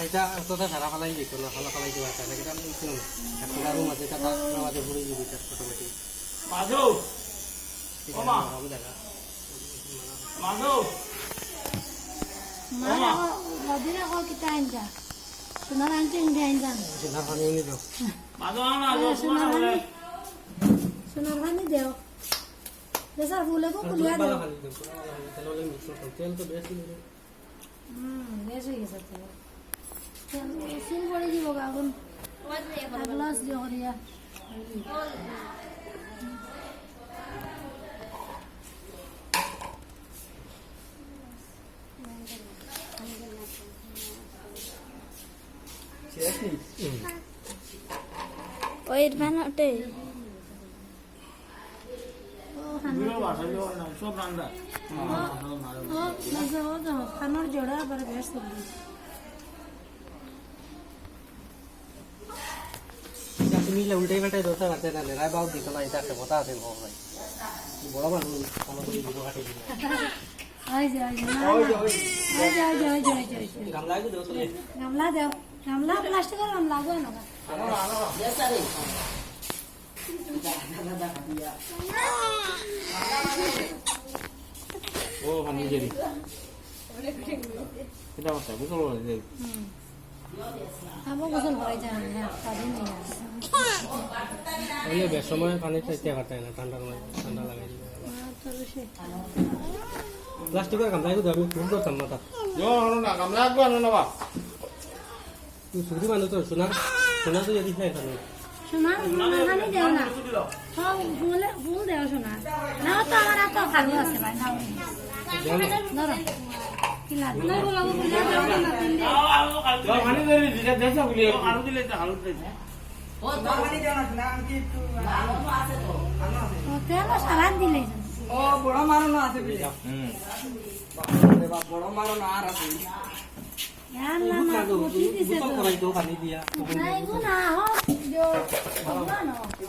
এটা কথা সারা ফেলাই দিত না ফলা ফেলাই দিবা তাহলে এটা আমি শুন একটা রুম আছে এটা তার মাঝে ঘুরে দিবি এটা অটোমেটিক মাধু ওমা আমি দেখা মাধু মারা বদিরা কো কিতা আইন্দা সোনার আংটি আইন্দা সোনার পানি এনে দাও মাধু না সোনার পানি দেও দেসার ফুলে কো কুলিয়া দেও তাহলে মিক্স করতে তেল তো বেশি নেই বেশ হয়ে গেছে তেল সিল করে দিব আগুন গ্লাস দিও করিয়া ওই বানাতে সব রান্না খানোর জোড়া আবার বেশ তুমি উল্টাই পাল্টাই দোষা কাটতে না লেরাই বাউ দিত না এটা একটা কথা আছে ভাই বড় মানুষ আমাদের ভিডিও কাটে দিবে গামলা কি দোষ নেই গামলা দেও গামলা প্লাস্টিকের গামলা গো না ও হানি জেরি এটা কথা বুঝলো যে আবো গোসল করাই যায় না কাদিন নিয়ে ওই বেশ সময় পানি চাইতে কাটে না ঠান্ডা সময় ঠান্ডা লাগাই দিবে প্লাস্টিকের গামলা কি দাবি ফুল করতাম না তা yo না গামলা গো না বা তুই সুরি মানুষ তো সোনার সোনা তো যদি খাই খাবে সোনার হানি দেও না সব ফুল দেও সোনার না তো আমার এত ভালো আছে ভাই নাও ধরো কিলা না বলা বলা yo হানি জেরি দিটা দেশা গুলি আলু দিলে তো আলু দিলে ও দরকারি দেও না আংটি একটু আলো আছে তো আলো আছে ও তেল সালাদ দিলে ও বড় মারনো আছে বিলে বাপরে বাপ বড় মারনো আর আছে यार ना ना বুঝো করাই তো পানি দিয়া नहीं वो ना हो जो